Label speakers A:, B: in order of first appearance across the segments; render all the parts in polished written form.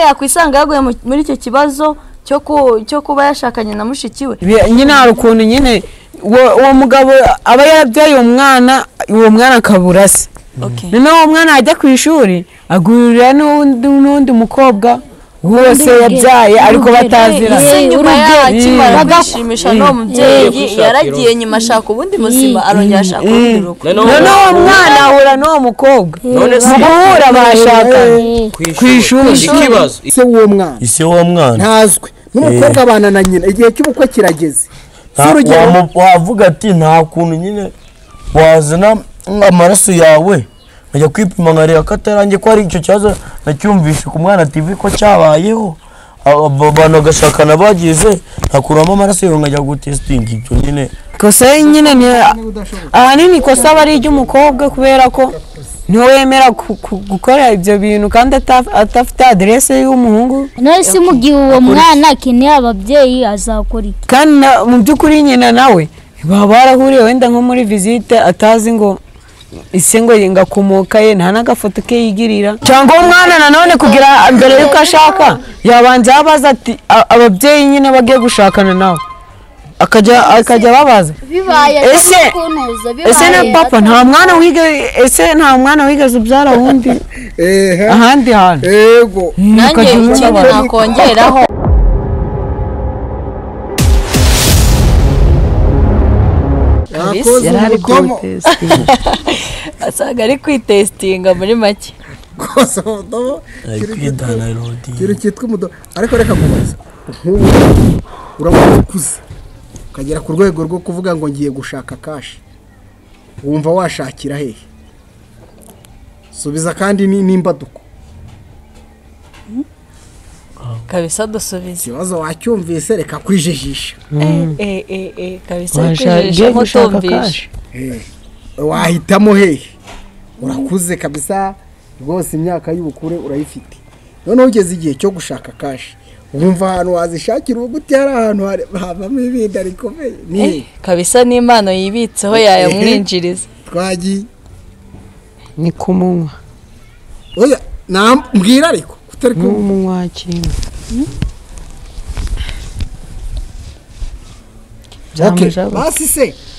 A: yakwisanga yaguye muri icyo kibazo cyo kuba yashakanye na mushiki we.
B: Nyine hari ukuntu nyine uwo mugabo aba yarabyaye uwo mwana akabura se. Noneho uwo mwana ajya ku ishuri agurira n'undi mukobwa wose yabyaye ariko batazira.
A: Nyuma y'akimara kwishimisha no mubyeyi yaragiye nyuma ashaka ubundi muzima arongera ashaka ubundi ruko.
B: Noneho uwo mwana ahura n'uwo mukobwa muhura bashaka ku ishuri.
C: Ikibazo
D: ise uwo mwana
C: ntazwe n'umukobwa abana na nyina igihe cy'ubukwe kirageze.
D: Wavuga ati nta kuntu nyine wazana amaraso yawe ajya kwipima nkareba ko atarangiye ko ari icyo kibazo nacyumvishe ku mwana TV ko cyabayeho abantu bagashakana bagize ntakuramo amaraso yawe nkajya gutestinga ibyo nyine
B: kosa nyine ni ahanini kosa aba ari iry'umukobwa kubera ko niwe wemera gukora ibyo bintu kandi atafite adresse y'umuhungu.
E: Nese mu gihe uwo mwana akeneye ababyeyi azakora iki?
B: Kandi mu by'ukuri nyina nawe baba barahuriye wenda nko muri visite atazi ngo ise ngo ngakomoka ye nta n'agafoto ke yigirira cyangwa umwana nanone kugira mbere yuko ashaka yabanza abaza ati ababyeyi nyine bagiye gushakana nawe akajya babaza ese na papa nta mwana wigeze ubyara wundi ahandi hantu.
C: Yego
A: nanjye ikindi nakongeraho asaga ari kwitestinga muri make
C: kiri cyitwa umudo. Ariko reka kubaza uramukuze ukagera ku rwego rwo kuvuga ngo ngiye gushaka kashi wumva washakira hehe? Subiza kandi n'imbaduko
A: kabisa dusubize
C: ikibazo wacyumvise reka kwijejisha.
A: Kabisa kwijejisha mutumvisha
C: wahitamo hehe? Urakuze kabisa rwose imyaka y'ubukure urayifite noneho ugeze igihe cyo gushaka kashi wumva ahantu wazishakira ubuguti hari ahantu havamo ibindi arikomeye ni
A: kabisa n'impano yibitseho yayamwinjiriza.
C: Twagiye
B: ni kumunwa
C: oya nambwira ariko kutari
B: kumunwa kintu.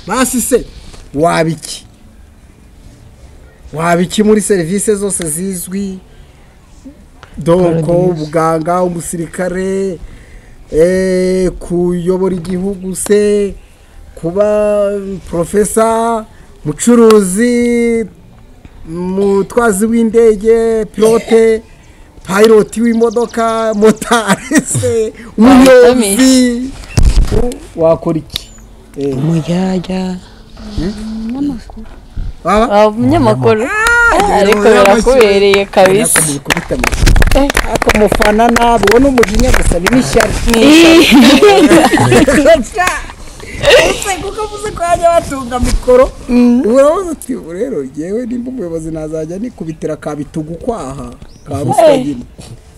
C: Basi se wabiki muri serivisi zose zizwi donko ubuganga umusirikare kuyobora igihugu se kuba profesa mucuruzi mutwazi w'indege pilote pilot w'imodoka motari se umuyobozi wakora iki?
B: Umujyajya
A: umunyamakuru ariko birakubereye kabisa.
C: Ako mufana nabo ubona umujinya gusa ni n'ishyari kuko avuze ko yajya batunga mikoro urabuze uti rero yewe nimba umuyobozi nazajya nikubitira kabitugu kwaha kabuswa nyine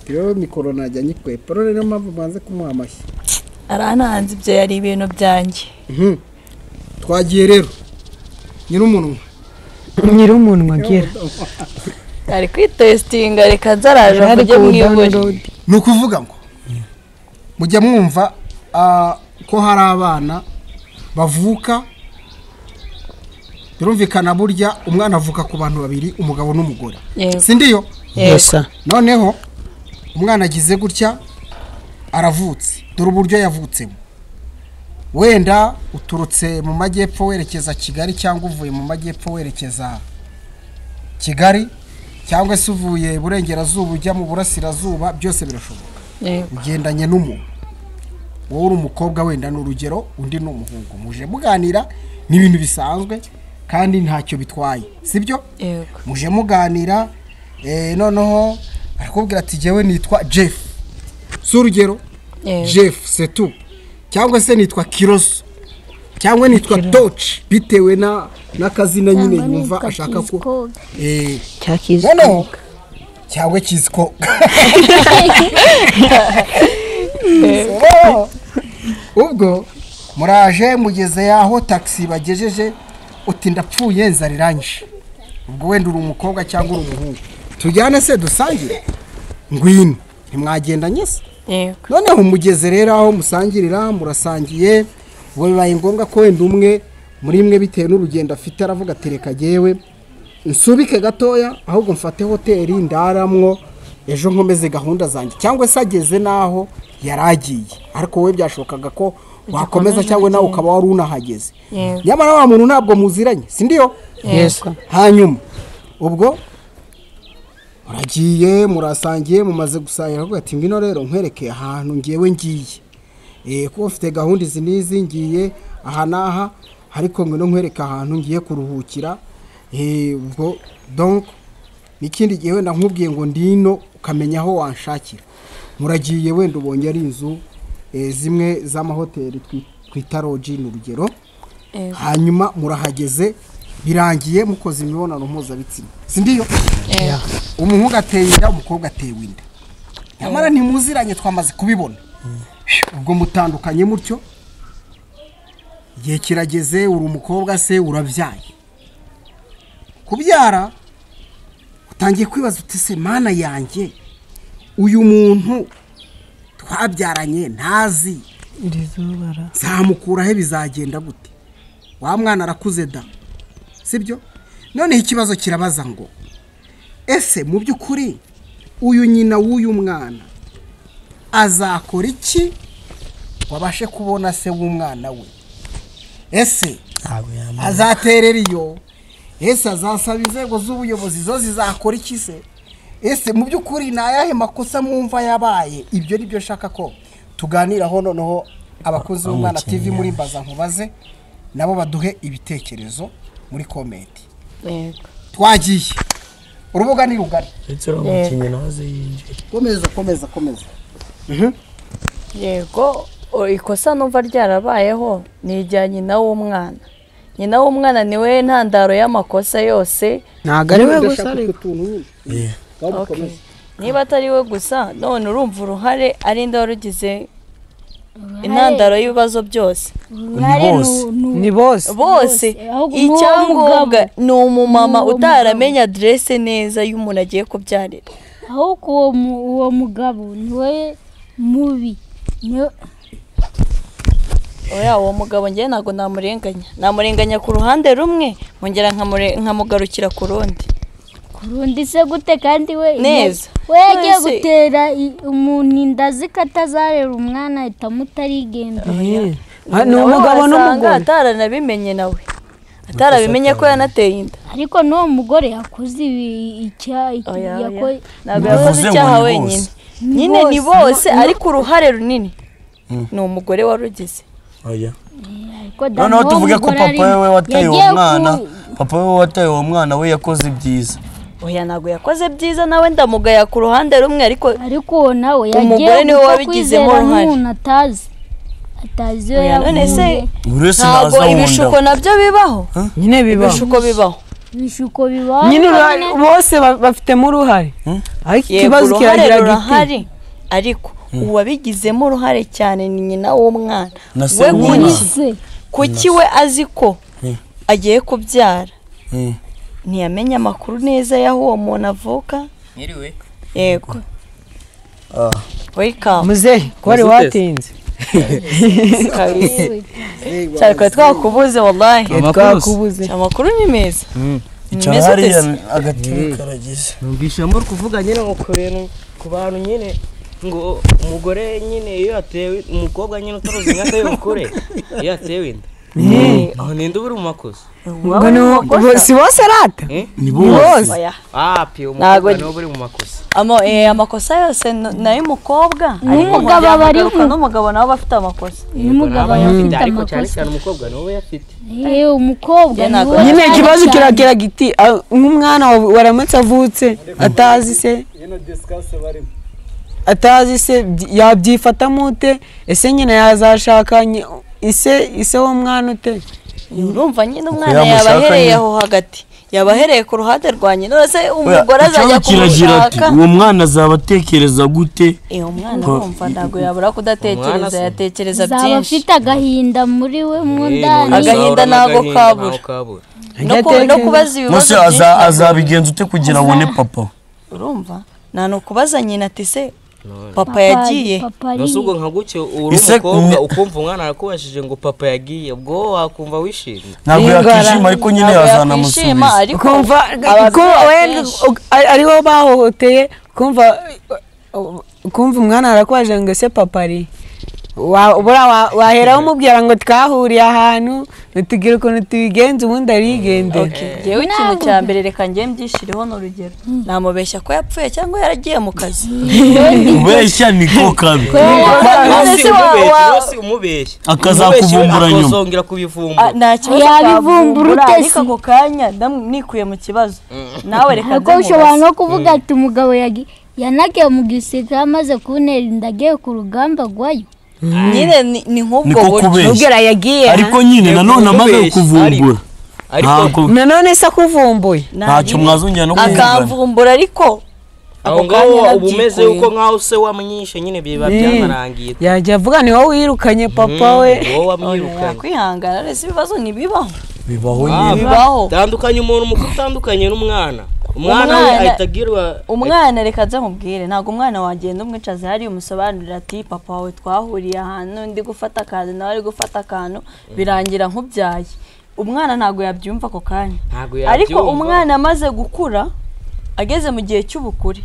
C: rero mikoro najya nyikwepa rero mpamvu mbanze kumuha amashyi
A: arananze ibyo yari ibintu byanjye.
C: Twagiye rero
B: nyir'umunwa gira
A: ari kwitestinga reka nzaraje kujya mwiburi.
C: Ni ukuvuga ngo mujya mwumva ko hari abana bavuka birumvikana burya umwana avuka ku bantu babiri umugabo n'umugore si ndiyo? Noneho umwana agize gutya aravutse dore uburyo yavutsemo wenda uturutse mu majyepfo werekeza Kigali cyangwa uvuye mu majyepfo werekeza Kigali cyangwa se uvuye burengerazuba ujya mu burasirazuba byose birashoboka ugendanye n'umuntu wowe uri umukobwa wenda n'urugero undi n'umuhungu muje muganira n'ibintu bisanzwe kandi ntacyo bitwaye sibyo? Muje muganira noneho arakubwira ati jewe nitwa Jeff surugero Jeff c'est tout cyangwa se nitwa Kiroso cyangwa nitwa Toch bitewe n'akazina nyine yumva ashaka ko
B: cyakiziko
C: cyangwa kiziko ubwo muraje mugeze yaho taxi bagejeje uti ndapfuye nzarirangije ubwo wenda uri umukobwa cyangwa uri umuhungu tujyane se dusangire ngwino ntimwagendanye se
A: yego
C: noneho umugeze rero aho musangirira murasangiye ngo bibaye ngombwa ko wenda umwe muri mwe bitewe n'urugendo afite aravuga ati reka jyewe nsubike gatoya ahubwo mfate hoteli ndaramwo ejo nkomeze gahunda zanjye cyangwa se ageze n'aho yaragiye ariko wowe byashobokaga ko wakomeza cyangwa nawe ukaba wari unahageze nyamara wa muntu ntabwo muziranye si ndiyo hanyuma ubwo muragiye murasangiye mumaze gusangira avuga ati ngino rero nkwerekeye ahantu ngiyewe ngiye kuko ufite gahunda izi n'izi ngiye aha n'aha ariko ngino nkwereka ahantu ngiye kuruhukira ubwo donc n'ikindi gihe wenda nkubwiye ngo ndino ukamenya aho wanshakira muragiye wenda ubonye ari inzu zimwe z'amahoteli twita loji n'urugero hanyuma murahageze birangiye mukoze imibonano mpuzabitsina si ndiyo umuhungu ateye inda umukobwa atewe inda nyamara ntimuziranye twamaze kubibona ubwo mutandukanye mutyo igihe kirageze uri umukobwa se urabyaye kubyara utangiye kwibaza uti se mana yanjye uyu muntu twabyaranye ntazi nzamukuraho bizagenda gute wa mwana arakuze da sibyo noneho ikibazo kirabaza ngo ese mu by'ukuri uyu nyina w'uyu mwana azakora iki wabashe kubona se w'umwana we ese azaterera iyo ese azasaba inzego z'ubuyobozi zo zizakora iki se ese mu by'ukuri ni ayahe makosa mwumva yabaye ibyo ni byo nshaka ko tuganiraho noneho abakozi b'umwana TV muri Mbaza Nkubaze nabo baduhe ibitekerezo muri komenti twagiye urubuga ni rugari komeza
A: yego ikosa numva ryarabayeho ni ijya nyina w'umwana niwe ntandaro y'amakosa yose
B: ntabwo ari we gusa
A: niba atari we gusa none urumva uruhare ari nde warugize intandaro y'ibibazo byose
B: ni bose
A: icyangombwa ni umumama utaramenya aderese neza y'umuntu agiye kubyarira
E: ahubwo uwo mugabo niwe mubi
A: oya uwo mugabo njye ntabwo namurenganya ku ruhande rumwe nkongera nkamugarukira ku rundi
E: se gute kandi we
A: neza
E: we yagiye gutera umuntu inda zikatazarera umwana ahita mutarigenda
B: ni umugabo n'umugore
A: ataranabimenye nawe atarabimenye ko yanateye inda
E: ariko n'uwo mugore yakoze
A: ntabwo yakoze icyaha wenyine nyine ni bose ariko uruhare runini ni umugore warugize
D: noneho tuvuge ko papa we wateye uwo mwana we yakoze ibyiza
A: oya ntabwo yakoze byiza nawe ndamugaya ku ruhande rumwe ariko
E: uwo nawe
A: umugore niwe wabigizemo uruhare
E: atazi
A: none se ntabwo ibishuko nabyo bibaho
B: nyine
E: ibishuko bibaho
B: nyine bose bafitemo uruhare ariko ikibazo kiragira giti
A: ariko uwabigizemo uruhare cyane ni nyina w'umwana we kuki we azi ko agiye kubyara ntiyamenye amakuru neza y'aho uwo muntu avuka yego welcome
B: muzehe ko wari watinze
A: cyane twakubuze wallahi
B: amakuru
A: ni meza
D: icyahariya agatiwe karagize
F: numvise muri kuvuga nyine ngo ku bantu nyine ngo umugore nyine iyo yatewe umukobwa nyine utaruzi nk'aka y'ubukure iyo yatewe inda aho ninde uburi mu makosa
B: si bose rata
D: ni bose
F: piyo umukobwa niwe uburi mu makosa
A: amakosa yose n'ay'umukobwa
E: n'umugabo aba ari
A: n'umugabo nabo bafite amakosa
E: n'umugabo afite
F: ariko cyane
E: amakosa
F: cyane umukobwa niwe yafite
E: umukobwa
B: nyine ikibazo kiragira giti nk'umwana waramutse avutse atazi se yabyifatamo ute ese nyine yazashaka ise w'umwana ute
A: urumva nyine umwana yabahereye aho hagati yabahereye ku ruhande rwa nyina nose umugore azajya kumushaka
D: uwo mwana azaba atekereza gute
A: umwana urumva ntabwo yabura kudatekereza yatekereza byinshi
E: zaba afite agahinda muri we mwundani
A: agahinda ntabwo kabura no kubaza ibibazo
D: byinshi azabigenza ute kugira abone papa
A: urumva nta no kubaza nyina ati se papa yagiye
F: nose ubwo nka gutyo uri umukobwa ukumva umwana arakubashije ngo papa yagiye ubwo wakumva wishimye
D: ntabwo yakishima ariko nyine yazanamusubiza
B: ukumva ko wenda ariwo bahohoteye ukumva umwana arakubashije ngo ese papa ari waheraho umubwira ngo twahuriye ahantu ntitugire ukuntu tubigenza ubundi arigendera
A: yewe ikintu cya mbere reka njye mbyishiriho n'urugero namubeshya ko yapfuye cyangwa yaragiye mu kazi
D: ubeshya niko kabi
F: umubeshya
D: akazakuvumbura nyuma
F: akazongera kubivumbura
A: nta kibazo
E: yabivumbura
A: ariko ako kanya nikuye mu kibazo nawe reka
E: ko ushobora no kuvuga ati umugabo yanagiye mu gisirikare amaze kuntera inda agiye ku rugamba rwayo
A: nyine ni nk'ubwo buryo
B: ubwira yagiye
D: ariko nyine nanone amaze kuvumbura
B: nanone se akuvumbuye
D: ntacyo mwazongera no kuvugana
A: akamvumbura ariko
F: aho ngaho uba umeze yuko nkaho se wamwishe nyine biba byanarangiye
B: yajya avuga ni wowe wirukanye papa we
F: wowe wamwirukanye
A: kwihangana rese ibibazo ntibibaho
F: bibaho tandukanye umuntu mukuru utandukanye n'umwana umwana we ahita agirwa
A: umwana reka nze nkubwire ntabwo umwana wagenda umwicaza hariya umusobanurira ati papa wawe twahuriye ahantu ndi gufata akantu nawe ari gufata akantu birangira nkubyaye umwana ntabwo yabyumva ako kanya ariko umwana amaze gukura ageze mu gihe cy'ubukure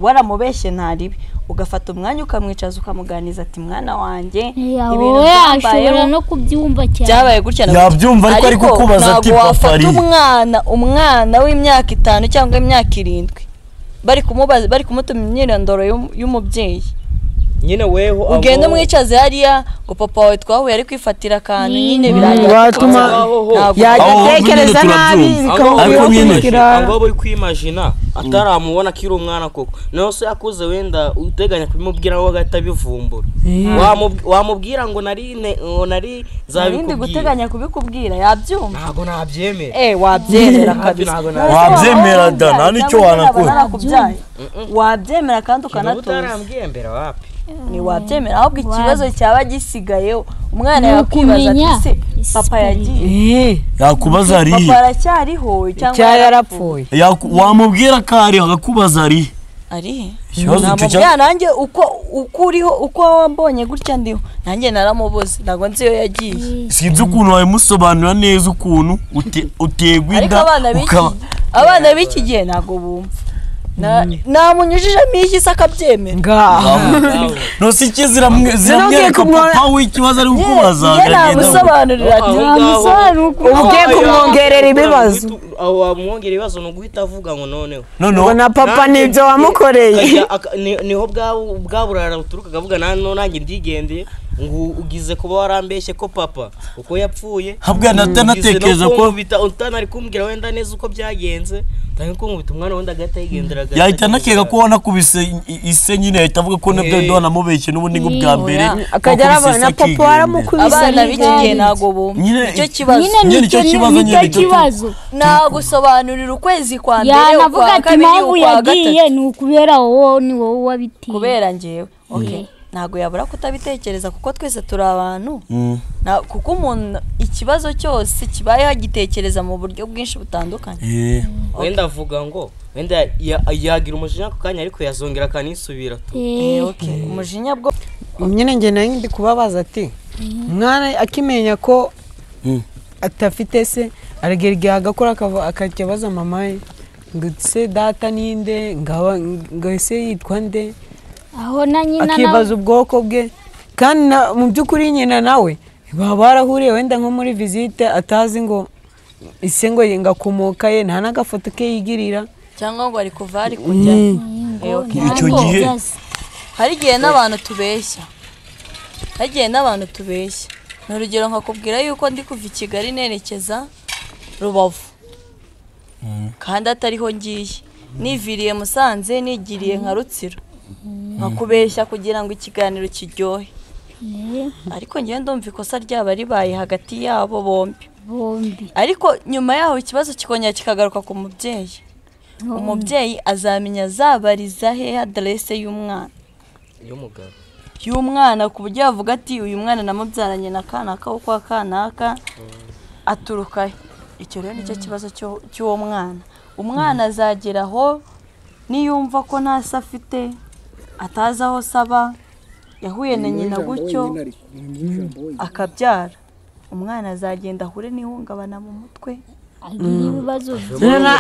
A: waramubeshye ntaribi ugafata umwanya ukamwicaza ukamuganiza ati mwana wanjye
E: ibintu byambayeho no kubyumva cyane
A: byabaye gutya
D: yabyumva ariko kubaza ati papa ari
A: umwana w'imyaka 5 cyangwa imyaka 7 bari kumutuma imyirondoro y'umubyeyi
F: nyine weho
A: ugenda umwicaze hariya ngo papa wawe twahuye ari kwifatira akantu nyine birangira
B: yatekereza nabi
F: bikamubwira ngo boy kwimagina ataramubona kiri umwana koko naho se yakuze wenda uteganya kubimubwira ngo agahita bivumbura wamubwira ngo nari
A: zabikubwira guteganya kubikubwira yabyumva
F: ntago nabyemera
A: wabyemera kabisa
D: wabyemera da nta nicyo wanakora
A: wabyemera kandi ukanatuza
F: utarambwiye mbere wapi
A: ni wabyemera ahubwo ikibazo cyaba gisigayeho umwana yakwibaza ati se papa yagiye
D: yakubaza ari
A: papa aracyariho
B: cyangwa yarapfuye
D: wamubwira ko ari agakubaza ari
A: namubwira nanjye uko uriho uko wambonye gutya ndiho nanjye naramubuze ntabwo nzi iyo yagiye
D: sinzi ukuntu wabimusobanura neza ukuntu utegwa inda
A: abana b'iki gihe ntabwo bumva namunyujijemo iki se akabyemera
B: ngaho
D: nose iki ziramwereka papa w'ikibazo ari kukubaza
A: namusobanurira ati
B: ugiye kumwongerera ibibazo
F: aho wamwongerera ibibazo ni uguhita avuga ngo noneho
B: na papa nibyo wamukoreye
F: niho bwa burara buturuka akavuga nanjye ndigendeye ngo ugize kuba warambeshye ko papa uko yapfuye
D: habwa natanatekereza ko
F: utanari kumbwira wenda neza uko byagenze tange ko nkubita umwana wenda agahita yigendera
D: yahita nakeka ko wanakubise ise nyine yahita avuga ko nabyo donamubeshye n'ubundi ngo bwa mbere
B: akajya arabona papa waramukubise
A: abana b'igihe ntabwo bumva nicyo kibazo
E: nyine kibazo
A: nagusobanurira ukwezi kwa mbere
E: yanavuga ati impamvu yagiye ni ukubera wowe ni wowe wabitiye
A: kubera njyewe ntabwo yabura kutabitekereza kuko twese turi abantu kuko umuntu ikibazo cyose kibayeho agitekereza mu buryo bwinshi butandukanye
F: wenda avuga ngo wenda yagira umujinya ku kanya ariko yazongera akanisubira
A: umujinya bwo
B: nyine njye nayo ndi kubabaza ati umwana akimenya ko atafite se aragera igihe agakora akakibaza mama ye ngo se data ninde ngo se yitwa nde
E: aho na nyina
B: akibaza ubwoko bwe kandi mu by'ukuri nyina nawe baba barahuriye wenda nko muri visite atazi ngo ise ngo ngakomoka ye nta n'agafoto ke yigirira
A: cyangwa ngo ari kuva ari kujya
D: icyo gihe
A: hari igihe n'abantu tubeshya ni urugero nkakubwira yuko ndi kuva i Kigali nerekeza Rubavu kandi atariho ngiye niviriye Musanze nigiriye nka Rutsiro nkakubeshya kugira ngo ikiganiro kiryohe ariko ngiye ndumva ikosa ryaba ribaye hagati yabo bombi ariko nyuma yaho ikibazo kikongera kikagaruka ku mubyeyi umubyeyi azamenya azabariza he adresse y'umwana ku buryo yavuga ati uyu mwana namubyaranye na kanaka wo kwa kanaka aturuka icyo rero nicyo kibazo cy'uwo mwana umwana azageraho niyumva ko nta se afite atazi aho saba yahuye na nyina gutyo akabyara umwana azagenda ahure n'ihungabana mu mutwe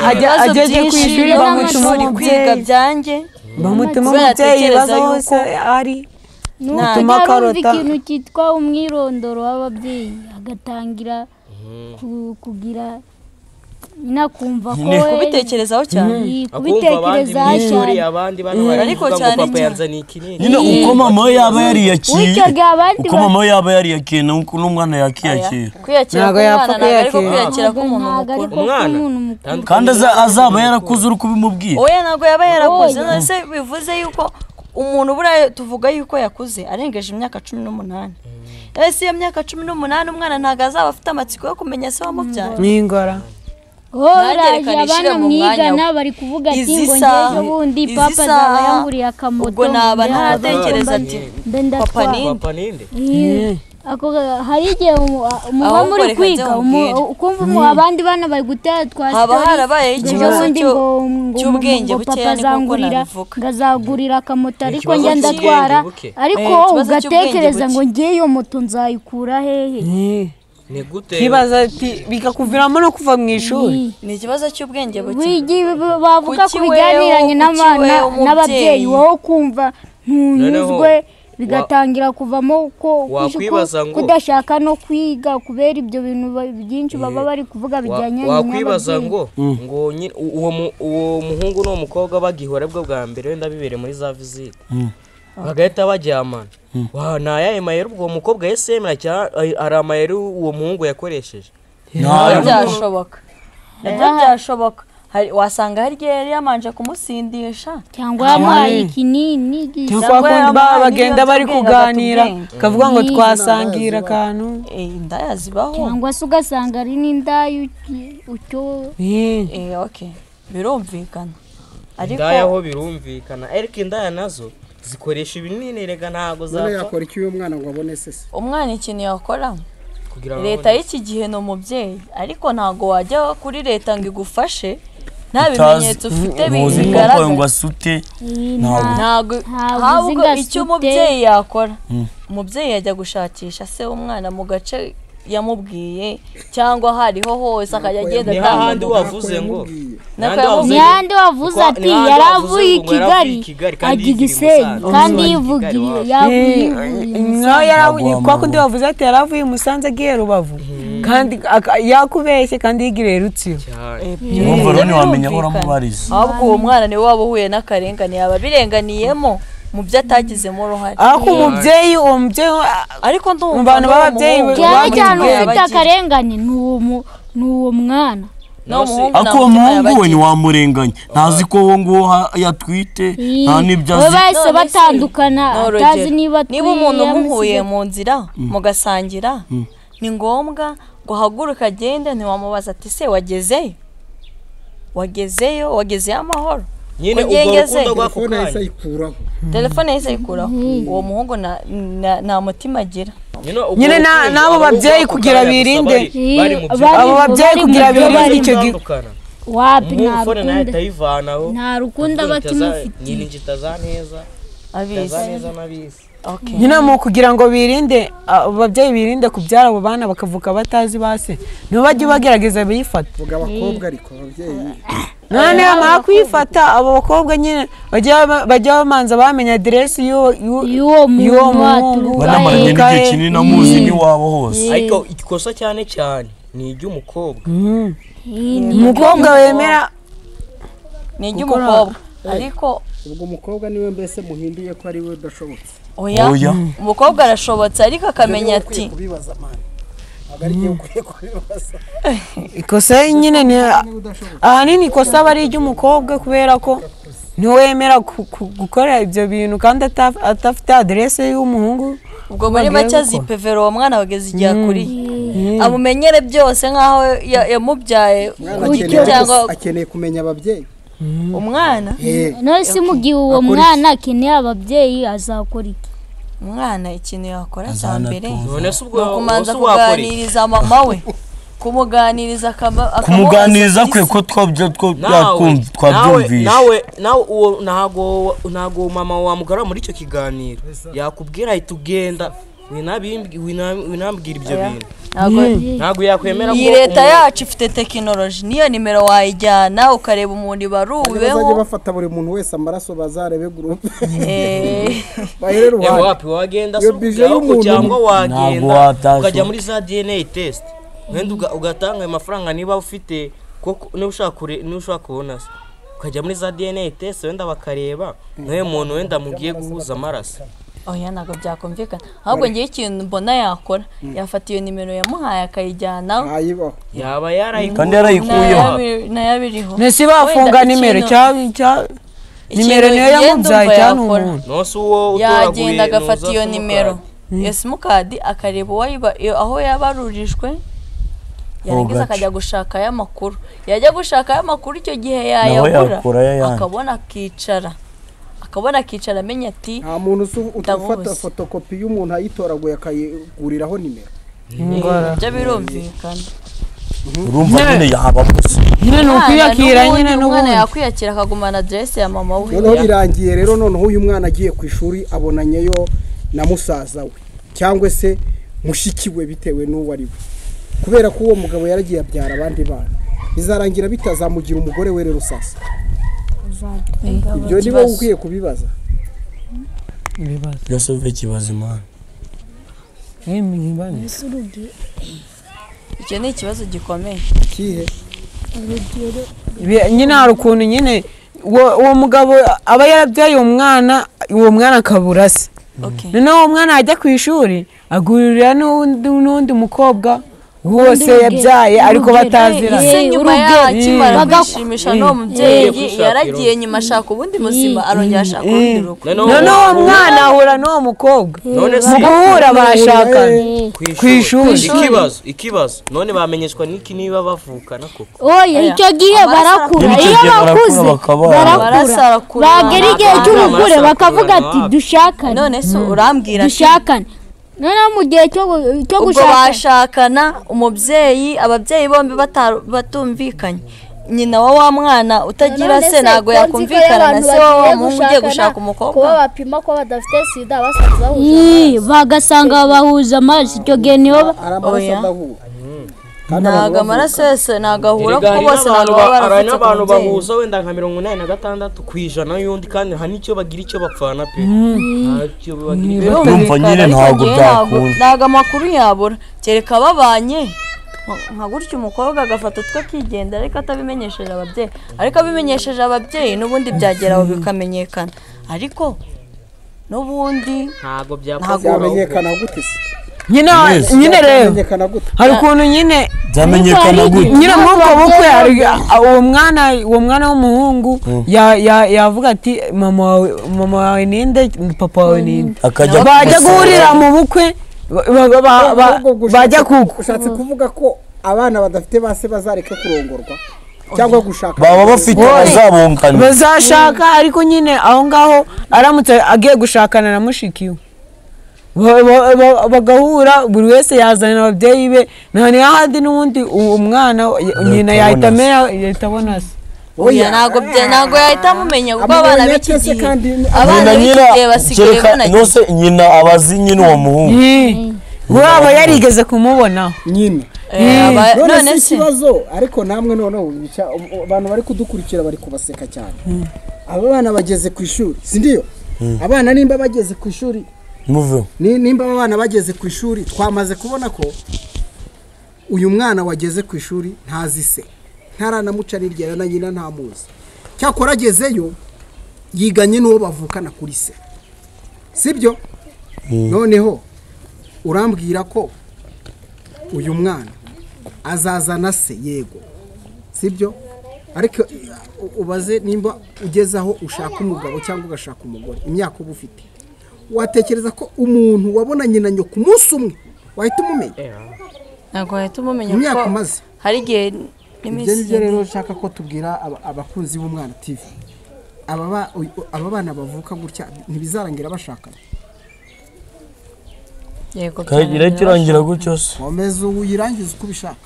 B: ajya ku ishuri bamutuma umubyeyi bamutuma umubyeyi ibibazo hose ari
E: nutuma karota ikintu cyitwa umwirondoro w'ababyeyi agatangira kugira nakumva ko
A: kubitekerezaho cyane
E: kubitekerezaho cyane
F: abandi bano ariko cyane papa yanzaniye ikinini
D: nyine uko mama yaba yariyakiye uko mama yaba yariyakiye nuko n'umwana yakiyakira
A: ntago yapfa kwiyakira k'umuntu mukuru
F: umwana
D: kandi azaba yarakuze uri kubimubwira
A: oya ntago yaba yarakuze nase bivuze yuko umuntu buriya tuvuga yuko yakuze arengeje imyaka 18 ese iyo myaka 18 umwana ntago azaba afite amatsiko yo kumenya se wamubyaye
B: n'ingora
E: abana mwigana bari kuvuga ati ngo ngejo bundi papa azaba yanguriye akamoto
A: ubwo naba ntatekereza ati papa ninde
E: ako hari igihe muba muri kwiga ukumva abandi bana bari gutera twasitari
A: haba harabaye ikibazo cy'ubwenge bukeya niko nabivuga
E: ngazagurira akamoto ariko njya ndatwara ariko ugatekereza ngo ngiye iyo moto nzayikura hehe
B: kibaza ati bikakuviramo no kuva mu ishuri
A: ni ikibazo cy'ubwenge buke
E: bavuga ku bijyaniranye n'ababyeyi wowe kumva ntunyuzwe bigatangira kuvamo ko kudashaka no kwiga kubera ibyo bintu byinshi baba bari kuvuga bijyanye
F: wakwibaza ngo uwo muhungu n'uwo mukobwa bagihora bwo bwa mbere wenda bibereye muri za visite bagahita bajyamana ntayaye mayero ubwo mukobwa yesemera cyane ari amayero uwo muhungu yakoresheje
A: byashoboka byashoboka wasanga hari igihe yari yamanje kumusindisha
E: cyangwa yamuhaye ikinini
B: cyangwa bagenda bari kuganira kavuga ngo twasangira akantu
A: indaya zibaho
E: cyangwa se ugasanga ari n'indaya ucyo
A: okay birumvikana
F: ariko indaya ho birumvikana ariko indaya nazo zikoresha ibinini rega ntago zapfa
C: yakora iki uyu mwana ngo abone se
A: umwana ikintu yakora leta y'iki gihe no mubyeyi ariko ntago wajya kuri leta ngo igufashe nta bimenyetso ufite bigaragara
D: ngo asute
A: ntago ahubwo icyo umubyeyi yakora umubyeyi yajya gushakisha se umwana mu gace yamubwiye cyangwa hariho hose akajya agenda
F: n'ahandi wavuze ngo
E: n'ahandi wavuze ati yaravuye i Kigali ajya Gisenyi kandi yivugiriye
B: kwa kundi wavuze ati yaravuye Musanze agiye Rubavu kandi yakubeshye kandi yigiriye Rutsiro
D: urumva rero ntiwamenya aho uramubariza
A: ahubwo uwo mwana niwe waba uhuye n'akarengane yaba birenganiyemo mu byo atagizemo uruhare
B: ariko umubyeyi uwo mubyeyi
A: ariko
B: mu bantu b'ababyeyi
E: cyane ufite akarengane ni uwo mwana
D: ako uwo muhungu we ntiwamurenganya ntazi ko uwo nguwo yatwite nta n'ibyo azi
E: bahise batandukana atazi niba
A: umuntu umuhuye mu nzira mugasangira ni ngombwa ngo haguruke agende ntiwamubaza ati se wagezeyo amahoro
F: nyine ubwo rukundo rwakukanye
A: telefone yahise ayikuraho uwo muhungu nta mutima agira
B: nyine n'abo babyeyi kugira birinde abo babyeyi kugira birinde icyo gihe
E: wapi
F: nta
E: rukundo bakimufite
F: nyine nkitaza neza n'abisi
B: nyine mu kugira ngo birinde ababyeyi birinde kubyara abo bana bakavuka batazi base nibo bajye bagerageza biyifata
C: vuga abakobwa ariko ababyeyi
B: none bamara kwifata abo bakobwa nyine bajya bamanza bamenya aderesi y'uwo muhungu
D: banamaranye n'igihe kinini amuzi n'iwabo hose
F: ariko ikosa cyane ni iry'umukobwa
B: umukobwa wemera
A: ni iry'umukobwa ariko
C: ubwo umukobwa niwe mbese muhinduye ko ari we udashobotse
A: oya umukobwa arashobotse ariko akamenya ati
B: ikosa nyine ahanini ikosa aba ari iry'umukobwa kubera ko ntiwemera gukora ibyo bintu kandi atafite aderese y'umuhungu
A: ubwo muri make azipevera uwo mwana wageze igihe akuriye amumenyere byose nk'aho yamubyaye ku giti cyangwa
C: akeneye kumenya ababyeyi
A: umwana
E: none se mu gihe uwo mwana akeneye ababyeyi azakora iki
A: umwana ikintu yakora cya mbere ni ukumanza kuganiriza mama we kumuganiriza
D: kumuganiriza kwe ko twabyumvishe
F: nawe uwo ntago mama wamugara muri icyo kiganiro yakubwira ahita ugenda winambwira ibyo bintu ntago yakwemera ko
A: iyi leta yacu ifite tekinoloji niyo nimero wayijyana ukareba umuntu ibaruweho
C: bazajya bafata buri muntu wese amaraso bazarebe groupe
F: wapi wagenda cyangwa wagenda ukajya muri za DNA test wenda ugatanga ayo mafaranga niba ufite niba ushaka kubona se ukajya muri za DNA test wenda bakareba nawe muntu wenda mugiye guhuza amaraso
A: oya ntabwo byakumvikana ahubwo ngiye ikintu mbona yakora yafata iyo nimero yamuhaye akayijyana
F: yaba yarayikuye
D: kandi yarayikuyeho
A: nayabiriho
B: nese bafunga nimero nimero niyo yamubyaye cyane
F: umuntu
A: yagenda agafata iyo nimero iyo simukadi akareba aho yabarurijwe yarangiza akajya gushakayo amakuru yajya gushakayo amakuru icyo gihe yayabura akabona akicara amenya ati
C: nta muntu ufata fotokopi y'umuntu ayitoraguye akayiguriraho nimero
A: ibyo birumvikana
D: urumva nyine yababuze
B: nyine ni ukwiyakira nyine
A: n'umwana yakwiyakira akagumana aderesi ya mama we
C: noneho birangiye rero noneho uyu mwana agiye ku ishuri abonanyeyo na musaza we cyangwa se mushiki we bitewe n'uwo ari we kubera ko uwo mugabo yaragiye abyara abandi bana bizarangira bitazamugira umugore we rero sasa ibyo niba ukwiye kubibaza
D: byose bive kibazo imana
A: icyo ni ikibazo gikomeye
C: kihe
B: nyine hari ukuntu nyine uwo mugabo aba yarabyaye uwo mwana akabura se noneho uwo mwana ajya ku ishuri agurira n'undi mukobwa bose yabyaye ariko bataziranye
A: ise nyuma yakimara kwishimisha n'uwo mubyeyi yaragiye nyuma ashaka ubundi muzima arongera ashaka ubundi rugo
B: noneho uwo mwana ahura n'uwo mukobwa mu guhura barashakana ku ishuri
F: ikibazo none bamenyeshwa n'iki niba bavukana koko
E: oya icyo gihe barakura iyo bakuze barakura bagera igihe cy'ubukure bakavuga ati dushakane
A: none se urambwira
E: dushakane noneho mu gihe cyo
A: ubwo bashakana ababyeyi bombi batumvikanye nyina wa mwana utagira se ntabwo yakumvikana na se wa muhungu ugiye gushaka umukobwa
E: kuba bapima ko badafite sida basanze bahuza bagasanga bahuza amazi icyo gihe niyo
A: ntabwo amaraso yose nagahura kuko bose ntabwo baba barafite
F: abantu bahuza wenda nka 86% y'undi kandi nta n'icyo bagira icyo bapfana pe ntacyo bagira
D: urumva nyine ntabwo byakunda
A: ntabwo amakuru yabura kereka babanye nka gutyo umukobwa agafata utwo akigendera ariko atabimenyesheje ababyeyi ariko abimenyesheje ababyeyi n'ubundi byageraho bikamenyekana ariko n'ubundi
F: ntabwo
C: byamenyekana gute se
B: nyine rero hari ukuntu nyine
D: byamenyekana gute
B: nyine nk'ubwo bukwe uwo mwana w'umuhungu yavuga ati mama wawe ninde papa wawe ninde bajya guhurira mu bukwe bajya kuko
C: ushatse kuvuga ko abana badafite base bazareka kurongorwa cyangwa gushaka
D: baba bafite bazabungana
B: bazashaka ariko nyine aho ngaho aramutse agiye gushakana na mushikiwe bagahura buri wese yazana ababyeyi be none ahandi n'ubundi umwana nyina yahita abona se
A: oya ntabwo yahita amumenya kuko abana b'iki gihe basigaye
D: banabikora nyina abazi nyine uwo muhungu
B: waba yarigeze kumubonaho
C: nyine none si ikibazo ariko namwe noneho abantu bari kudukurikira bari kubaseka cyane aba bana bageze ku ishuri si ndiyo abana nimba bageze ku ishuri nimba abana bageze ku ishuri twamaze kubona ko uyu mwana wageze ku ishuri ntazi se ntaranamuca n'irya na nyina ntamuzi cyakora agezeyo yiganye n'uwo bavukana kuri se sibyo noneho urambwira ko uyu mwana azazana se yego sibyo ariko ubaze nimba ugeze aho ushaka umugabo cyangwa ugashaka umugore imyaka uba ufite watekereza ko umuntu wabonanye na nyoko umunsi umwe wahita umumenya
A: ntabwo wahita umumenya
C: imyaka umaze
A: hari igihe
C: ibyo rero ushaka ko tubwira abakunzi b'umwana TV aba bana bavuka gutya ntibizarangira bashakana
D: kagira kirangira gutyo se
C: komeza uyirangiza uko ubishaka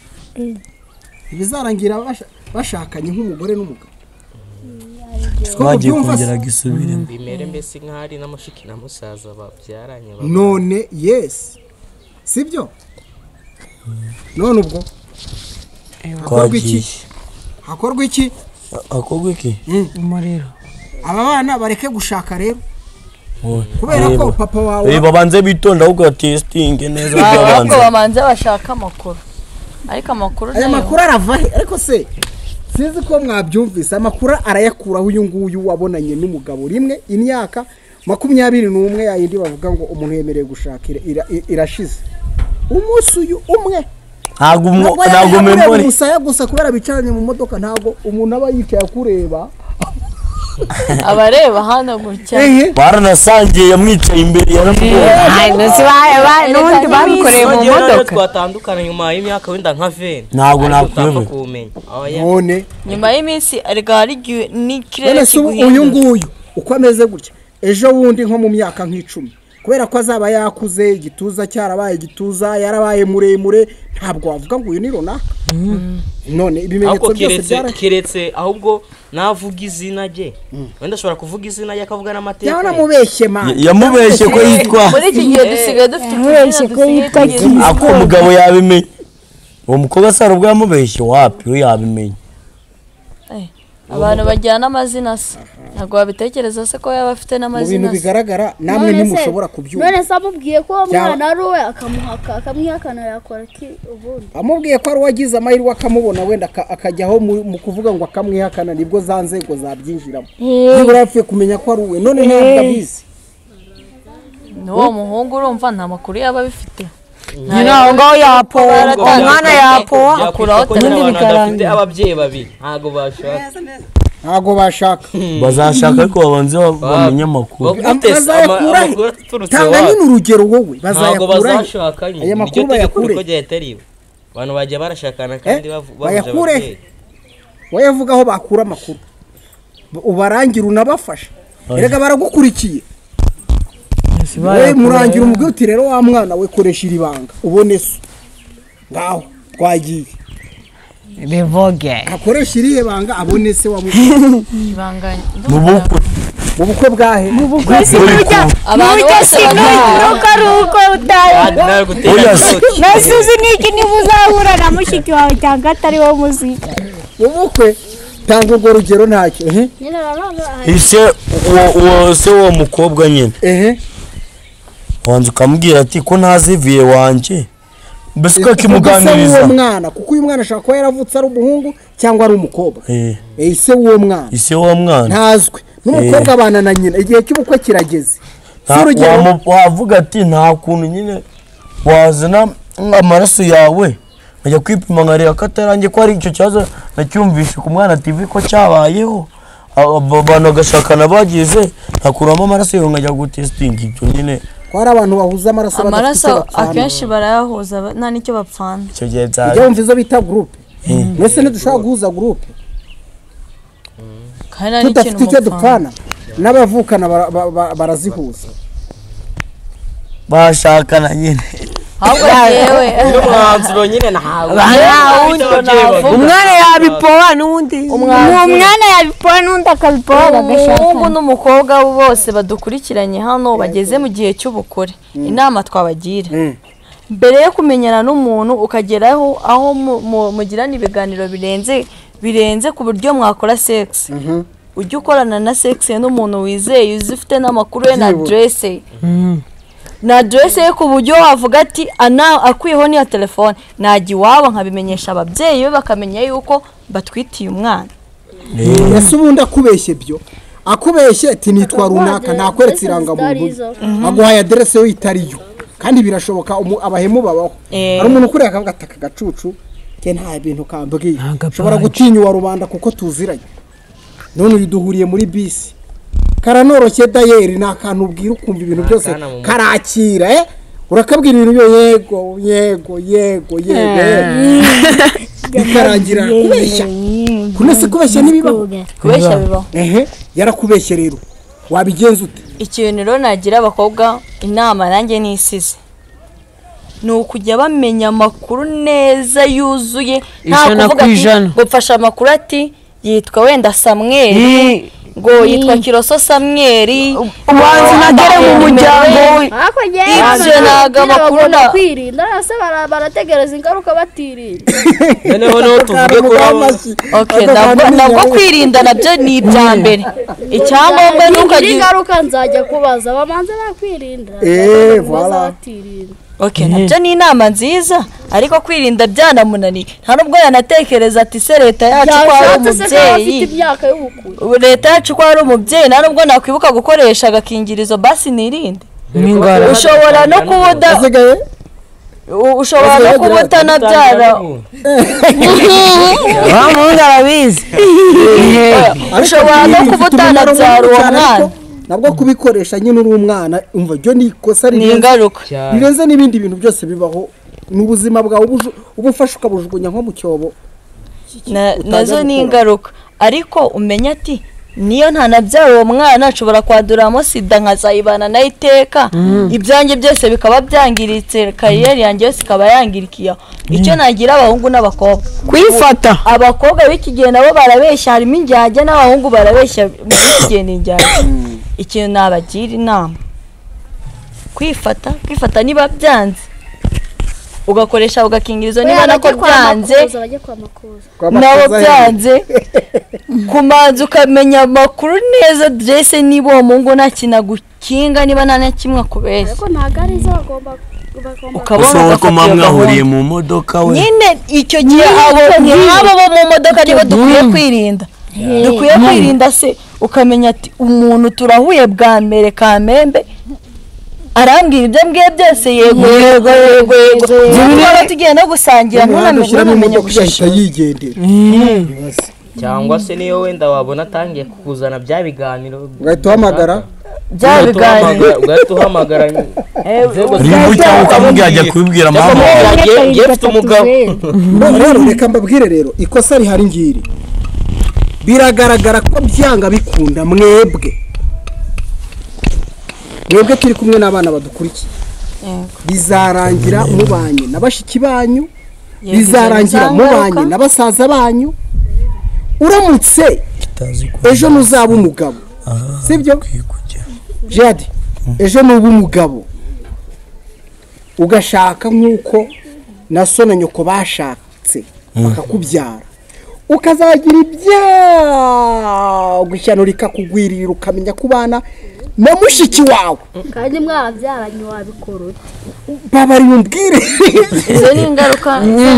C: bizarangira bashakanye nk'umugore n'umugabo.
D: Bagiye kongera gisubiremo.
F: Bimere mbese nk'ari n'amashiki na musaza babyaranye.
C: None yes. Sibyo? None ubwo hakorwa iki?
B: Umuriro.
C: Aba bana bareke gushaka rero. Kubera ko papa wawe
D: babanze bitonda ahubwo testing neza
A: byabanze. Babanze bashaka amakuru. Ariko amakuru
C: aya makuru arava ariko se sinzi ko mwabyumvise amakuru arayakuraho uyu nguyu wabonanye n'umugabo rimwe imyaka 21 yayindi bavuga ngo umuntu yemereye gushakira irashize. Umunsi uyu umwe ntago memori musaya gusa kubera bicaranye mu modoka ntago umuntu aba yicaye kureba
A: abareba hano gutya
D: baranasangiye yamwicaye imbere
B: n'ubundi babikoreye mu modoka
F: twatandukana nyuma y'imyaka wenda nka 20
D: ntago nakwemera
C: none
A: nyuma y'iminsi arega hari n'ikirere
C: kiguhinduka uyu nguyu uko ameze gutya ejo wundi nko mu myaka nk'icumi kubera ko azaba yakuze igituza cyarabaye igituza yarabaye muremure ntabwo wavuga ngo uyu ni runaka none ibimenyetso byose
F: keretse ahubwo navuga izina rye wenda ashobora kuvuga izina rye akavuga n'amateka
C: yamubeshye man
D: yamubeshye ko yitwa
A: muri iki gihe dusigaye dufite
E: umubeshye ko yitwa
D: ako umugabo yabimenye uwo mukobwa asara ubwo yamubeshye wapi we yabimenye
A: abantu bajyana amazina se ntabwo babitekereza se ko yaba afite n'amazina
C: mu bintu bigaragara namwe ntimushobora kubyumva
E: none se amubwiye ko umwana ari we akamwihakana yakora ki ubundi
C: amubwiye ko ari wagize amahirwe akamubona wenda akajyaho mu kuvuga ngo akamwihakana nibwo za nzego zabyinjiramo nibura yapfuye kumenya ko ari we none ntabwo abizi
A: n'uwo muhungu urumva nta makuru yaba abifite
B: nyina ngaho yapowa umwana yapowa
F: akuraho telefone ababyeyi babiri
C: ntago bashaka
D: bazashaka ariko babanze bamenye amakuru
C: tanga nyine urugero wowe bazayakura
F: aya makuru bayakure ko ryatariwe abantu bajya barashakana kandi
C: bayakure wayavuga aho bakura amakuru ubarangira unabafasha erega baragukurikiye we murangira umubwire rero wa mwana we koresha iribanga ubone so ngaho twagiye
B: bivoge
C: akoresha irihe banga abone se wa
A: ibanganye
C: mu bukwe bwahe
E: mu bukwe sinujya abantu bose nuko utaye nasuzi niki nibuzahura na mushiki wawe cyangwa atari wo muzika
C: mu bukwe tanga urwo rugero ntacyo
D: se uwo mukobwa nyine wanze ukamubwira ati ko ntaziviye wanjye mbese ukakimuganiriza
C: uwo mwana kuko uyu mwana ashaka kuba yaravutse ari umuhungu cyangwa ari umukobwa ise w'uwo mwana ntazwi n'umukobwa abana na nyina igihe cy'ubukwe kirageze
D: wavuga ati nta kuntu nyine wazana amaraso yawe nkajya kwipima nkareba ko atarangiye ko ari icyo kibazo nacyumvishe ku mwana TV ko cyabayeho abantu bagashakana bagize ntakuramo amaraso yawe nkajya gutesitinga ibyo nyine
C: ko hari abantu bahuza amaraso
A: akenshi barayahuza nta n'icyo bapfana
D: icyo gihe
C: ujya wumva izo bita gurupe mwese ntidushobora guhuza gurupe tudafite icyo dupfana n'abavukana barazihuza
D: bashakana nyine
A: ahubwo yewe
F: n'umwanzuro nyine ntawe
B: umwana yabipowa n'undi
E: umwana yabipowa n'undi akabipowa bagashaka
A: umuhungu n'umukobwa bose badukurikiranye hano bageze mu gihe cy'ubukure inama twabagira mbere yo kumenyana n'umuntu ukageraho aho mugirana ibiganiro birenze ku buryo mwakora sex ujye ukorana na sex n'umuntu wizeye uzifite n'amakuru ye na adresse na adresse ye ku buryo wavuga ati akwiyeho niyo telefone najya iwabo nkabimenyesha ababyeyi be bakamenya yuko batwitiye umwana
C: ese ubundi akubeshye byo akubeshye ati nitwa runaka ntakweretse irangamuntu aguhaye adresse yo itariyo kandi birashoboka abahemu babaho hari umuntu ukureye akavuga ati aka gacucu ke nta bintu kambwiye ushobora gutinya uwa rubanda kuko tuziranye none uyu duhuriye muri bisi karanoroshye dayeri ni akantu ubwira ukumva ibintu byose karakira urakabwira ibintu yego bikarangira kubeshya kunese kubeshya n'ibibaho
A: kubeshya bibaho
C: yarakubeshye rero wabigenza ute
A: ikintu rero nagira abakobwa inama nanjye nisize ni ukujya bamenya amakuru neza yuzuye nta
B: Ijana
A: kuvuga
B: ku
A: ati
B: ijana.
A: ngo mfashe amakuru ati yitwa wenda Samweli ngo yitwa Kiroso Samweli
B: ubanza nagere mu muryango we
A: ibyo ntabwo amakuru na
E: kwirinda ese barategereza ingaruka batirinda
F: noneho no tuvuge ko
A: nabwo kwirinda nabyo ni ibya mbere icyangombwa ni ukagira
E: ingaruka nzajya kubaza bamanze bakwirinda bazatirinda
A: nabyo ni inama nziza ariko kwirinda byanamunaniye nta nubwo yanatekereza ati se leta yacu ko ari umubyeyi leta yacu ko ari umubyeyi nta nubwo nakwibuka gukoresha agakingirizo basi nirinde ushobora no kuba utanabyara
B: bamuhungu arabizi
A: ushobora no kuba utanabyara uwo mwana
C: nabwo kubikoresha nyine uri umwana umva ryo ni ikosa rirenze n'ibindi bintu byose bibaho n'ubuzima bwawe ubufasha ukabujugunya nko mu cyobo
A: nazo ni ingaruka ariko umenya ati niyo ntanabyara uwo mwana ashobora kwaduramo sida nkazayibana nayo iteka ibyanjye byose bikaba byangiritse kariyeri yanjye yose ikaba yangirikiyeho icyo nagira abahungu n'abakobwa
B: kwifata
A: abakobwa b'iki gihe nabo barabeshya harimo injyajya n'abahungu barabeshya muri iki gihe ni injyajya ikintu nabagira inama kwifata niba byanze ugakoresha ugakingirizo niba nako byanze nabo byanze kumanza ukamenya amakuru neza dresse niba uwo mungu nta kintu agukinga niba nta na kimwe akubeshya
E: ariko ntabwo ari zo bagomba
D: ukabona ko mwahuriye mu modoka we
A: nyine icyo gihe abo bo mu modoka nibo dukwiye kwirinda se ukamenya ati umuntu turahuye bwa mbere Kamembe arambwira ibyo mbwiye byose yego tugiye no gusangira ntunamenye
C: gushaka yigendera
F: cyangwa se niyo wenda wabona atangiye kukuzana bya biganiro
C: ugahita uhamagara
F: ugahita uhamagara
D: rimwe cyangwa ukamubwira ajya kubibwira mama
F: ngiye mfite umugabo
C: rero reka mbabwire rero ikosa rihari ngiri biragaragara ko byanga bikunda mwebwe turi kumwe n'abana badukurikiye bizarangira mubanye na bashiki banyu bizarangira mubanye na basaza banyu uramutse ejo muzaba umugabo sibyo Jade ejo nuba umugabo ugashaka nk'uko na so na nyoko bashatse bakakubyara ukazagira ibyago ishyano rikakugwirira ukamenya kubana na mushiki wawe
E: kandi mwabyaranye wabikora
C: babari umbwire
A: izo ni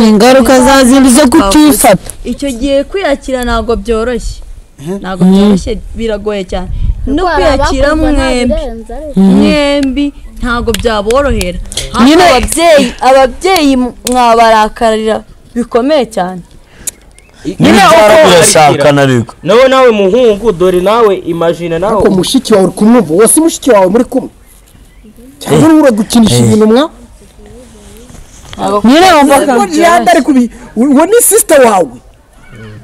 B: ingaruka zazindi zo kutifata
A: icyo gihe kwiyakira ntabwo byoroshye biragoye cyane no kwiyakira mwembi ntabwo byaborohera ababyeyi mwabarakarira bikomeye cyane
D: nyine uko yashakana ariko
F: nawe muhungu dore nawe imagine nawe
C: ko mushiki wawe uri kumwumva wose mushiki wawe muri kumwe cyangwa uri gukinisha ibintu mwa
B: nyine wumva
C: ko Jihad ari kubi uwo ni sister wawe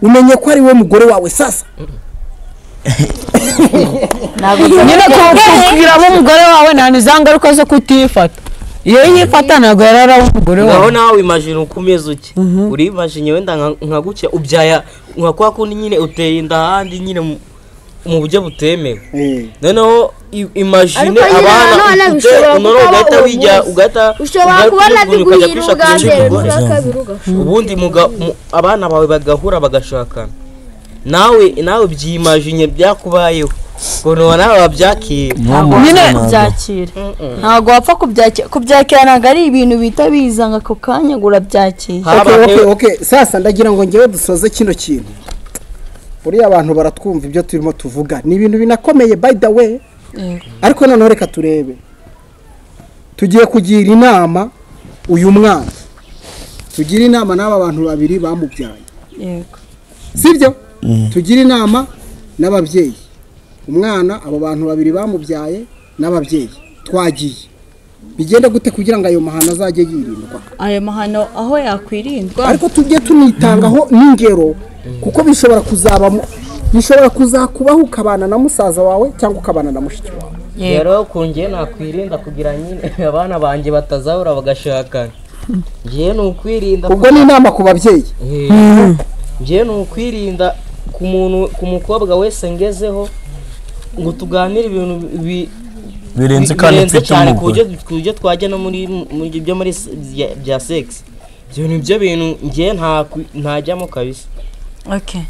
C: umenye ko ari we mugore wawe sasa
B: nyine kubwira umugore wawe nta nizangaruka zo kutifata iyo yifata ntabwo yarara umugore wawe
F: naho nawe imagine ukomeza uke uri imagine wenda nka gutya ubyaya nka kwa kundi nyine uteye inda ahandi nyine mu buryo butemewe noneho imagine abana ugahita wijya
E: ushobora kubona biguhira ubwa mbere
F: ubundi abana bawe bagahura bagashakana nawe byimagine byakubayeho ukuntu nawe wabyakira
A: nyine byakira ntabwo wapfa kubyakira ntabwo ari ibintu bita biza ngo ako kanya urabyakira
C: okay sasa ndagira ngo ngewe dusoze kino kintu buriya abantu baratwumva ibyo turimo tuvuga ni ibintu binakomeye by the way ariko noneho reka turebe tugiye kugira inama uyu mwana tugira inama n'aba bantu babiri bamubyaye sibyo tugira inama n'ababyeyi umwana abo bantu babiri bamubyaye n'ababyeyi twagiye bigenda gute kugira ngo ayo mahano azajye yirindwa
A: ayo mahano aho yakwirindwa
C: ariko tujye tunitangaho n'ingero kuko bishobora kuzakubaho ukabana na musaza wawe cyangwa ukabana na mushiki wawe
F: rero kungiye nakwirinda kugira nyine abana banjye batazahura bagashakana ngiye ni ukwirinda
C: ubwo ni inama ku babyeyi
F: ngiye ni ukwirinda ku mukobwa wese ngezeho ngo tuganire ibintu
D: birenze kandi mfite umugore
F: ku buryo twajya no muri byo muri bya sex ibyo bintu ngiye ntajyamo kabisa.
A: Okay,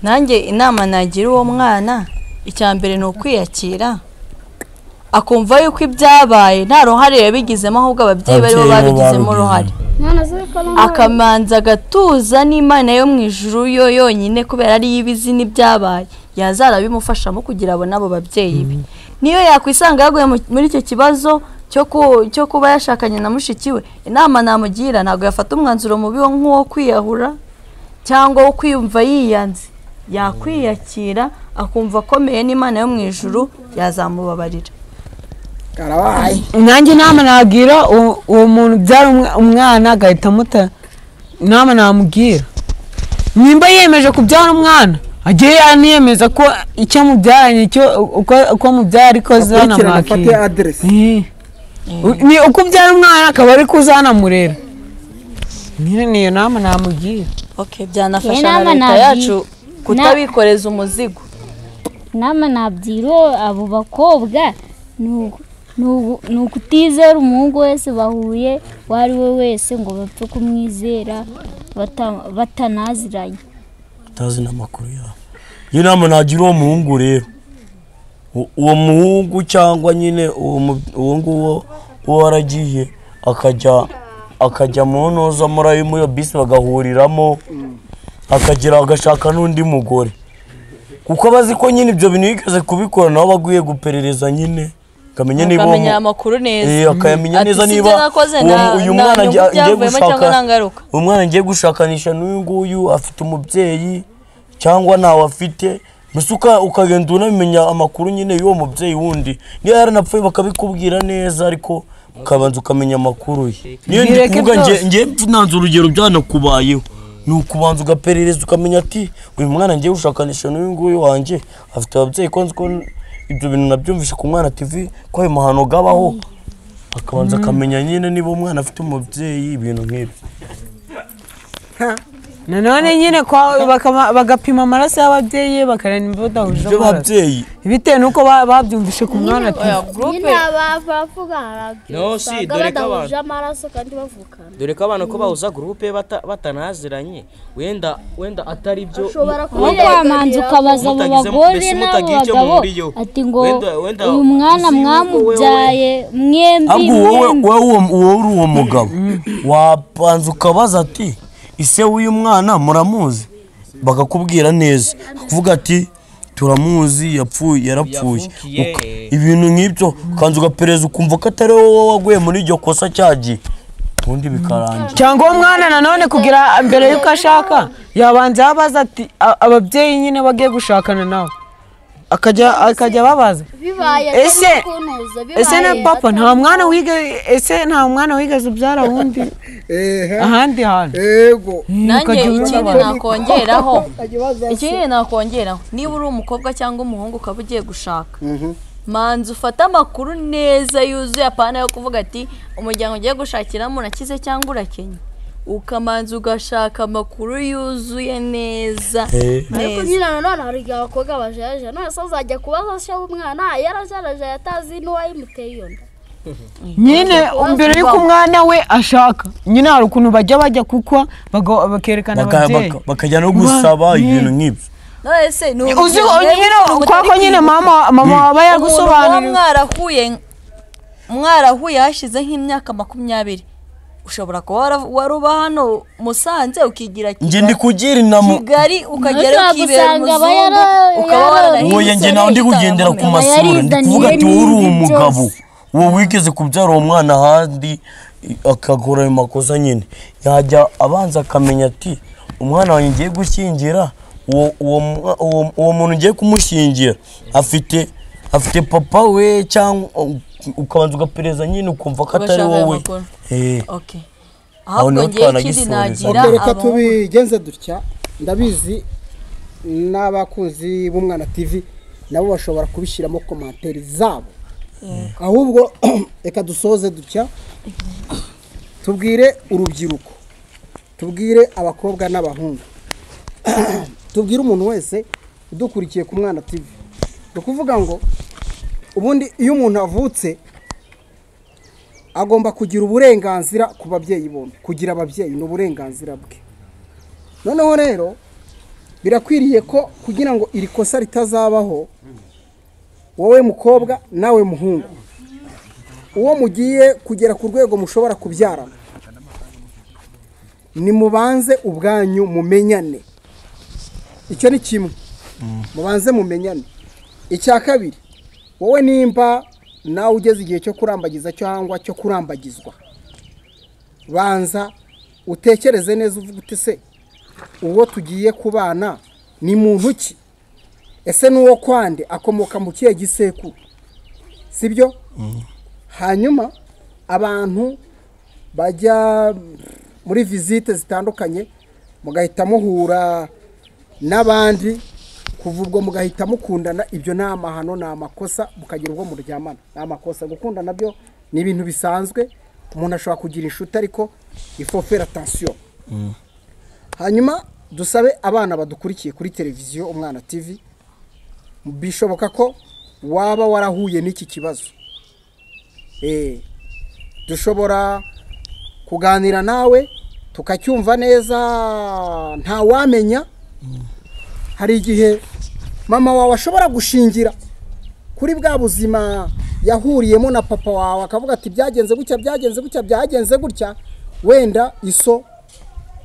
A: nanjye inama nagira uwo mwana icya mbere ni ukwiyakira akumva yuko ibyabaye nta ruhare yabigizemo ahubwo ababyeyi bari bo babigizemo uruhare, akamanza agatuza n'Imana yo mu ijuru yo yonyine kubera ari ibizi n'ibyabaye yazara bimufashamo kugira abo nabo babyeyi be. Niyo yakwisanga yaguye muri icyo kibazo cyo kuba yashakanye na mushiki we, inama namugira ntabwo yafata umwanzuro mubi nk'uwo kwiyahura cyangwa wo kwiyumva yiyanze, yakwiyakira akumva akomeye n'Imana yo mu ijuru yazamubabarira.
B: Nanjye inama nagira uwo muntu byara umwana agahita muta, inama namubwira nimba yemeje kubyara umwana agiye yaniyemeza ko icyo mubyaranye uko mubyara ariko zanamwakira ni uko ubyara umwana akaba ari kuzanamurera. Niyo nama namugira.
A: Okay, byanafasha na leta yacu kutabikoreza umuzigo.
E: Nama nabyiro abo bakobwa ni ukutizera umuhungu wese bahuye wari we wese ngo bapfe kumwizera batanaziranye
D: utazi n'amakuru yawe. Iyo nama nagira uwo muhungu rero, uwo muhungu cyangwa nyine uwo nguwo waragiye akajya mu ntoza muri iyo bisi bagahuriramo agashaka n'undi mugore kuko bazi ko nyine ibyo bintu yigeze kubikora nabo baguye guperereza nyine akamenya niba
A: akamenya amakuru neza
D: akayamenya neza niba uyu mwana ngiye gushakanisha n'uyu nguyu afite umubyeyi cyangwa ntawe afite, mbese ukagenda unamenya amakuru nyine y'uwo mubyeyi wundi niyo yaranapfuye bakabikubwira neza ariko ukabanza ukamenya amakuru ye. Niyo ndi kuvuga ngiye nanze urugero byanakubayeho ni ukubanza ugaperereza ukamenya ati uyu mwana ngiye gushakanisha n'uyu nguyu wanjye afite ababyeyi ko nzi ko ibyo bintu nabyumvishe ku Mwana TV ko ayo mahano gabaho, akabanza akamenya nyine niba umwana afite umubyeyi ibintu nk'ibyo.
B: Nanone nyine bagapima amaraso y'ababyeyi bakareba niba badahuje
D: ababyeyi
B: bitewe nuko babyumvishe ku Mwana TV.
F: Dore ko abantu ko bahuza groupe batanaziranye wenda atari byo
E: wamanza ukabaza abo bagore n'abagabo ati ngo uyu mwana mwamubyaye mwembi
D: wowe uri uwo mugabo wapanze ukabaza ati ise w'uyu mwana muramuzi, bakakubwira neza kuvuga ati turamuzi yarapfuye ibintu nk'ibyo kanzu ugapereza ukumva ko atari wowe waguye muri iryo kosa cyagiye ubundi bikarangira.
B: Cyangwa uwo mwana nanone kugira mbere yuko ashaka yabanza abaza ati ababyeyi nyine bagiye gushakana nawe akajya babaza ese na papa nta mwana wigeze ubyara wundi ahandi hantu.
A: Nanjye ikindi nakongeraho niba uri umukobwa cyangwa umuhungu ukaba ugiye gushaka manza ufata amakuru neza yuzuye apana yo kuvuga ati umuryango ugiye gushakiramo nakize cyangwa urakenye, ukamanza ugashaka amakuru yuzuye neza
E: ariko nyine nanone hari igihe abakobwa bajaje none se azajya kubaza se umwana yarajaraje yatazi n'uwayimuteye iyo nda
B: nyine mbere yuko umwana we ashaka nyine hari ukuntu bajya kuko bakerekana ababyeyi
D: bakajya no gusaba ibintu nk'ibyo.
A: Nose ni
B: uzi nyine kwako nyine mama aba yagusobanurira
A: mwarahuye hashize nk'imyaka 20 ushobora kuba waruba hano Musanze ukigira
D: Kigali kugira inama
A: Kigali ukagera ukibera muzungu ukaba
D: wararahiye nge nawe ndi kugendera ku masura ndi kuvuga ati uri umugabo wowe wigeze kubyara uwo mwana handi akagora ayo makosa nyine yajya abanza akamenya ati umwana wanjye ngiye gushyingira uwo muntu ngiye kumushyingira afite papa we cyangwa ukabanza ugapereza nyine ukumva ko atari wowe.
A: Okay, ahubwo ngiye ikindi nagira
C: reka tubigenze dutya ndabizi n'abakunzi b'Umwana TV nabo bashobora kubishyiramo komanteri zabo ahubwo reka dusoze dutya tubwire urubyiruko tubwire abakobwa n'abahungu tubwire umuntu wese udukurikiye ku Mwana TV ukuvuga ngo ubundi iyo umuntu avutse agomba kugira uburenganzira ku babyeyi bombi kugira ababyeyi ni uburenganzira bwe noneho rero birakwiriye ko kugira ngo iri kosa ritazabaho wowe mukobwa nawe muhungu uwo mugiye kugera ku rwego mushobora kubyarana ni mubanze ubwanyu mumenyane icyo ni kimwe mubanze mumenyane icya kabiri wowe nimba nawe ugeze igihe cyo kurambagiza cyangwa cyo kurambagizwa banza utekereze neza uvuga uti se uwo tugiye kubana ni muntu ki ese n'uwo kwande akomoka mu kihe gisekuru sibyo hanyuma abantu bajya muri visite zitandukanye mugahita muhura n'abandi kuva ubwo mugahita mukundana ibyo ni amahano ni amakosa mukagira ubwo muryamana ni amakosa gukundana byo ni ibintu bisanzwe umuntu ashobora kugira inshuti ariko ifo faire attention hanyuma dusabe abana badukurikiye kuri televiziyo Umwana TV bishoboka ko waba warahuye n'iki kibazo dushobora kuganira nawe tukacyumva neza nta wamenya hari igihe mama wawe ashobora gushingira kuri bwa buzima yahuriyemo na papa wawe akavuga ati byagenze gutya wenda iso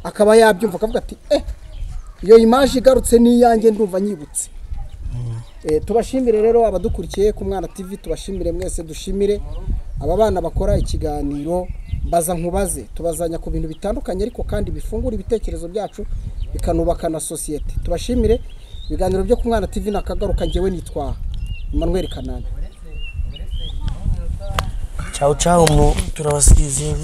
C: akaba yabyumva akavuga ati iyo image igarutse n'iyanjye ndumva nyibutse tubashimire rero abadukurikiye ku Mwana TV tubashimire mwese dushimire aba bana bakora ikiganiro mbaza nkubaze tubazanya ku bintu bitandukanye ariko kandi bifungura ibitekerezo byacu bikanubaka na societe tubashimire ibiganiro byo ku Mwana TV nakagaruka ngewe nitwa Emmanuel Kanani ciao turabasigize